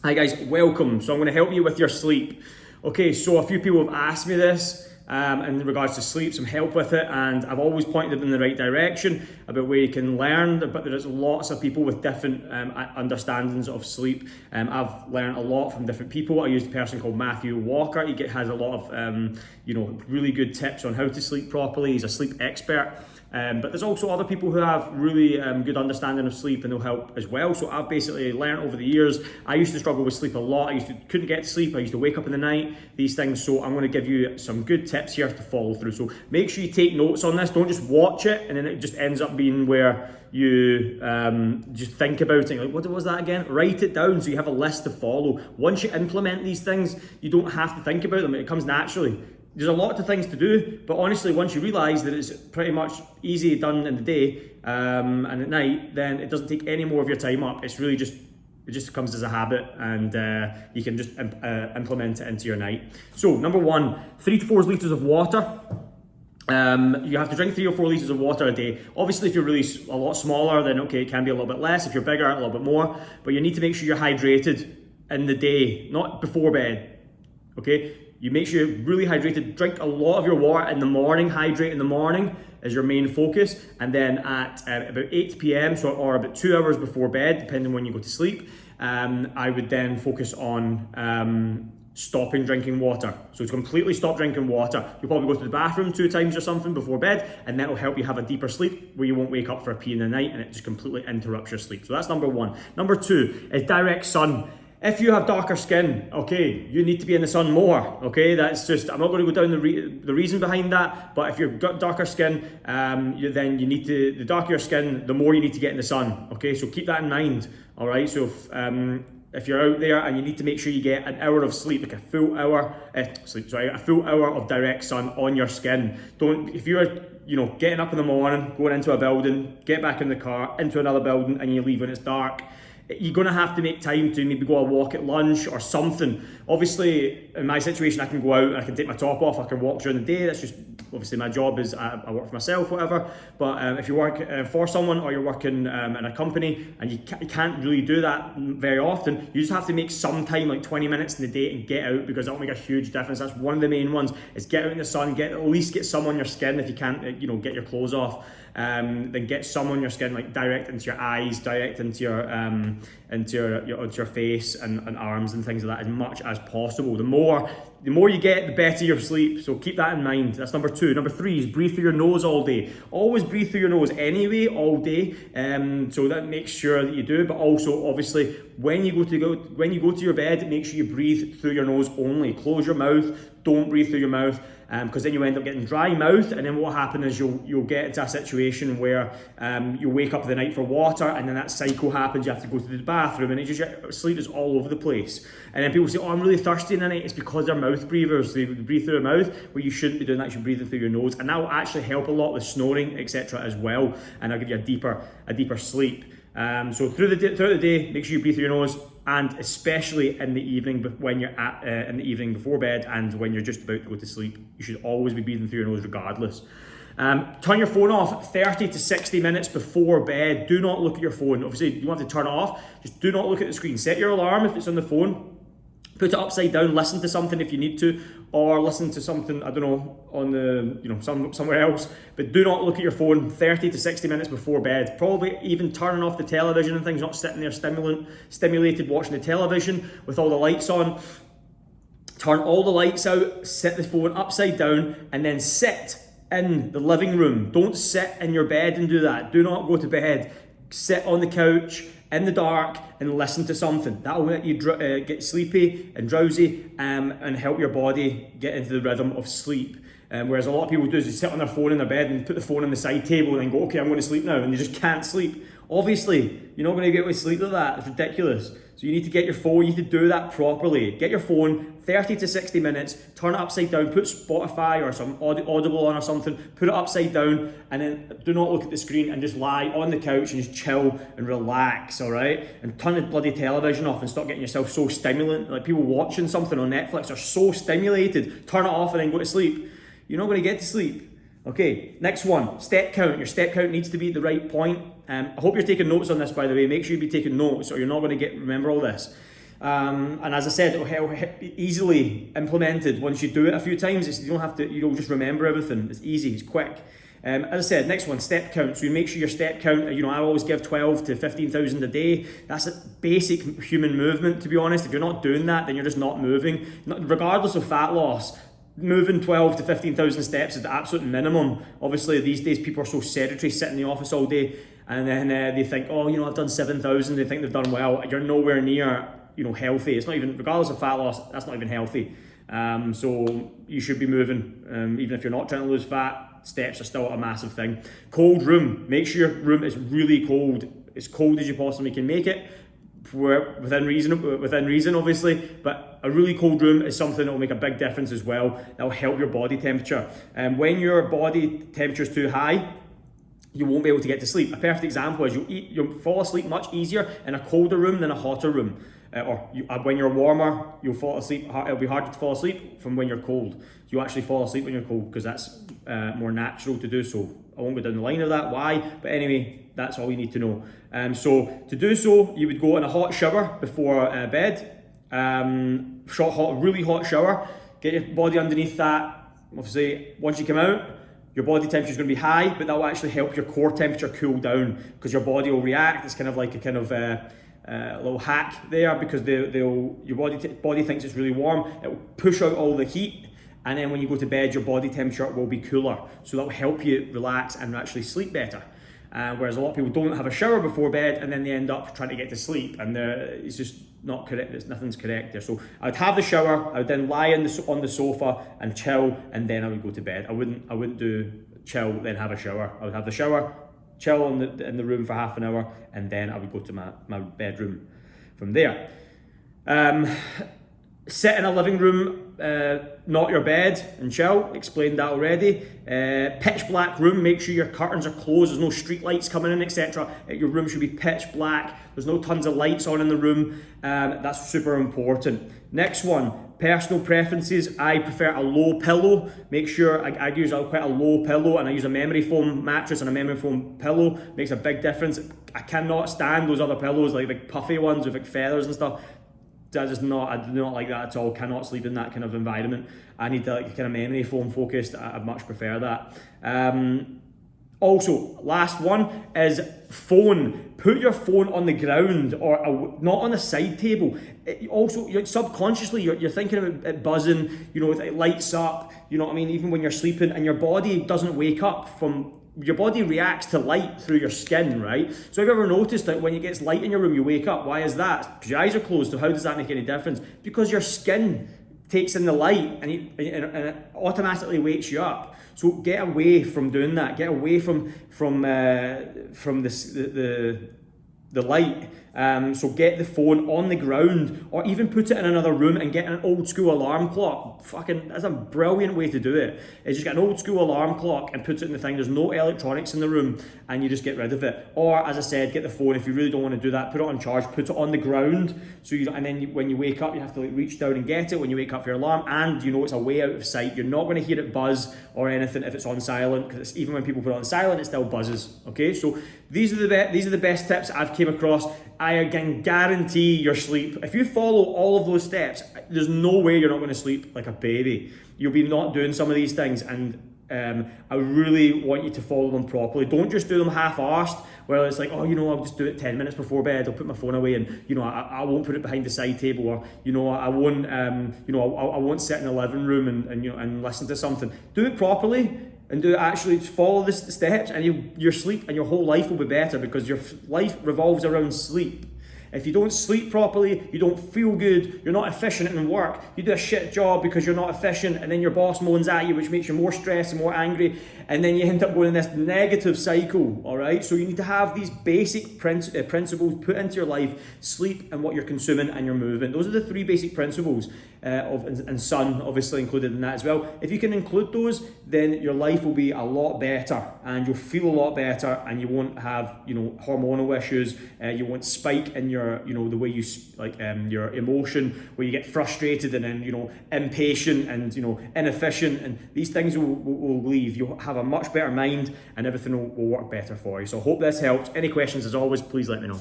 Hi guys, welcome. So I'm going to help you with your sleep. Okay, so a few people have asked me this in regards to sleep, some help with it, and I've always pointed them in the right direction about where you can learn, but there's lots of people with different understandings of sleep. I've learned a lot from different people. I used a person called Matthew Walker. He has a lot of really good tips on how to sleep properly. He's a sleep expert. But there's also other people who have really good understanding of sleep, and they'll help as well. So I've basically learned over the years. I used to struggle with sleep a lot. Couldn't get to sleep. I used to wake up in the night, these things. So I'm going to give you some good tips here to follow through. So make sure you take notes on this. Don't just watch it and then it just ends up being where you just think about it. Like, what was that again? Write it down so you have a list to follow. Once you implement these things, you don't have to think about them. It comes naturally. There's a lot of things to do, but honestly, once you realise that it's pretty much easy done in the day and at night, then it doesn't take any more of your time up. It's really it just comes as a habit, and you can just implement it into your night. So number one, 3 to 4 litres of water. You have to drink 3 or 4 litres of water a day. Obviously, if you're really a lot smaller, then okay, it can be a little bit less. If you're bigger, a little bit more. But you need to make sure you're hydrated in the day, not before bed. Okay? You make sure you're really hydrated. Drink a lot of your water in the morning. Hydrate in the morning is your main focus. And then at about 8 p.m, or about 2 hours before bed, depending on when you go to sleep, I would then focus on stopping drinking water. So to completely stop drinking water. You'll probably go to the bathroom 2 times or something before bed, and that will help you have a deeper sleep where you won't wake up for a pee in the night and it just completely interrupts your sleep. So that's number one. Number 2 is direct sun. If you have darker skin, okay, you need to be in the sun more, okay? That's just, I'm not going to go down the reason behind that, but if you've got darker skin, then you need to, the darker your skin, the more you need to get in the sun, okay? So keep that in mind, all right? So if you're out there and you need to make sure you get an hour of sleep, like a full hour of direct sun on your skin. If you're getting up in the morning, going into a building, get back in the car, into another building, and you leave when it's dark, you're going to have to make time to maybe go a walk at lunch or something. Obviously, in my situation, I can go out and I can take my top off, I can walk during the day. That's just, obviously my job is, I work for myself, whatever. But if you work for someone, or you're working in a company and you can't really do that very often, you just have to make some time, like 20 minutes in the day, and get out, because that'll make a huge difference. That's one of the main ones, is get out in the sun, at least get some on your skin. If you can't, get your clothes off, then get some on your skin, like direct into your eyes, direct into your face and arms and things like that, as much as possible. The more you get, the better your sleep. So keep that in mind. That's number 2. Number 3 is breathe through your nose all day. Always breathe through your nose anyway, all day. So that makes sure that you do. But also, obviously, when you go to your bed, make sure you breathe through your nose only. Close your mouth. Don't breathe through your mouth, because then you end up getting dry mouth, and then what will happen is you'll get into a situation where you wake up in the night for water, and then that cycle happens. You have to go to the bathroom, and your sleep is all over the place. And then people say, "Oh, I'm really thirsty in the night." It's because they're mouth breathers. They breathe through their mouth, where you shouldn't be doing that. You should breathe through your nose, and that will actually help a lot with snoring, etc. as well, and that'll give you a deeper sleep. So throughout the day, make sure you breathe through your nose, and especially in the evening, when you're in the evening before bed, and when you're just about to go to sleep, you should always be breathing through your nose regardless. Turn your phone off 30 to 60 minutes before bed. Do not look at your phone. Obviously, you want to turn it off. Just do not look at the screen. Set your alarm if it's on the phone. Put it upside down, listen to something if you need to, or listen to something, I don't know, on the, somewhere else. But do not look at your phone 30 to 60 minutes before bed. Probably even turning off the television and things, not sitting there stimulated watching the television with all the lights on. Turn all the lights out, set the phone upside down, and then sit in the living room. Don't sit in your bed and do that. Do not go to bed. Sit on the couch in the dark and listen to something. That will make you get sleepy and drowsy, and help your body get into the rhythm of sleep. Whereas a lot of people do is they sit on their phone in their bed and put the phone on the side table and then go, okay, I'm going to sleep now, and they just can't sleep. Obviously, you're not going to get away with sleep like that. It's ridiculous. So you need to get your phone, you need to do that properly. Get your phone, 30 to 60 minutes, turn it upside down, put Spotify or some Audible on or something, put it upside down, and then do not look at the screen, and just lie on the couch and just chill and relax, all right? And turn the bloody television off and stop getting yourself so stimulant. Like people watching something on Netflix are so stimulated. Turn it off and then go to sleep. You're not going to get to sleep. Okay, next one, step count. Your step count needs to be at the right point. I hope you're taking notes on this, by the way. Make sure you be taking notes, or you're not going to remember all this. And as I said, it'll easily implemented. Once you do it a few times, you don't have to, you'll just remember everything. It's easy, it's quick. As I said, next one, step count. So you make sure your step count, I always give 12 to 15,000 a day. That's a basic human movement, to be honest. If you're not doing that, then you're just not moving. Regardless of fat loss, moving 12 to 15,000 steps is the absolute minimum. Obviously, these days people are so sedentary, sitting in the office all day, and then they think, I've done 7,000. They think they've done well. You're nowhere near, healthy. It's not even, regardless of fat loss, that's not even healthy. So you should be moving, even if you're not trying to lose fat. Steps are still a massive thing. Cold room. Make sure your room is really cold, as cold as you possibly can make it, within reason, obviously. But a really cold room is something that will make a big difference as well. That will help your body temperature. And when your body temperature is too high, you won't be able to get to sleep. A perfect example is you'll fall asleep much easier in a colder room than a hotter room. When you're warmer, you'll fall asleep. It'll be harder to fall asleep from when you're cold. You actually fall asleep when you're cold because that's more natural to do so. I won't go down the line of that, why, but anyway, that's all you need to know. So to do so, you would go in a hot shower before bed. Really hot shower. Get your body underneath that. Obviously, once you come out, your body temperature is going to be high, but that will actually help your core temperature cool down because your body will react. It's kind of like a little hack there because your body thinks it's really warm. It will push out all the heat, and then when you go to bed, your body temperature will be cooler. So that will help you relax and actually sleep better. Whereas a lot of people don't have a shower before bed, and then they end up trying to get to sleep, and it's just not correct. Nothing's correct there. So I would have the shower. I would then lie on the sofa and chill, and then I would go to bed. I wouldn't do chill then have a shower. I would have the shower, chill in the room for half an hour, and then I would go to my bedroom from there. Sit in a living room, not your bed, and chill. Explained that already. Pitch black room. Make sure your curtains are closed. There's no street lights coming in, etc. Your room should be pitch black. There's no tons of lights on in the room. That's super important. Next one, personal preferences. I prefer a low pillow. Make sure I use quite a low pillow, and I use a memory foam mattress and a memory foam pillow. Makes a big difference. I cannot stand those other pillows, like big puffy ones with like feathers and stuff. I do not like that at all. Cannot sleep in that kind of environment. I need kind of memory foam focused. I much prefer that. Also, last one is phone. Put your phone on the ground or not on a side table. Subconsciously, you're thinking about it buzzing. It lights up. You know what I mean? Even when you're sleeping, and your body doesn't wake up from. Your body reacts to light through your skin, right? So have you ever noticed that when it gets light in your room, you wake up? Why is that? Because your eyes are closed, so how does that make any difference? Because your skin takes in the light and it automatically wakes you up. So get away from doing that. Get away from the light. So get the phone on the ground, or even put it in another room and get an old school alarm clock. That's a brilliant way to do it. Is just get an old school alarm clock and put it in the thing. There's no electronics in the room, and you just get rid of it. Or as I said, get the phone. If you really don't want to do that, put it on charge. Put it on the ground. When you wake up, you have to reach down and get it when you wake up for your alarm, and it's a way out of sight. You're not going to hear it buzz or anything if it's on silent, because even when people put it on silent, it still buzzes. Okay, so these are the best tips I've came across. I can guarantee your sleep. If you follow all of those steps, there's no way you're not going to sleep like a baby. You'll be not doing some of these things, and I really want you to follow them properly. Don't just do them half-arsed, where it's like, I'll just do it 10 minutes before bed. I'll put my phone away, and I won't put it behind the side table, or I won't I won't sit in the living room and listen to something. Do it properly. And actually follow the steps, and your sleep and your whole life will be better, because your life revolves around sleep. If you don't sleep properly, you don't feel good, you're not efficient in work, you do a shit job because you're not efficient, and then your boss moans at you, which makes you more stressed and more angry, and then you end up going in this negative cycle, all right? So you need to have these basic principles put into your life: sleep, and what you're consuming, and your movement. Those are the three basic principles, and sun obviously included in that as well. If you can include those, then your life will be a lot better, and you'll feel a lot better, and you won't have hormonal issues. You won't spike in your the way you your emotion, where you get frustrated and then impatient and inefficient, and these things will leave. You'll have a much better mind, and everything will work better for you. So I hope this helps. Any questions, as always, please let me know.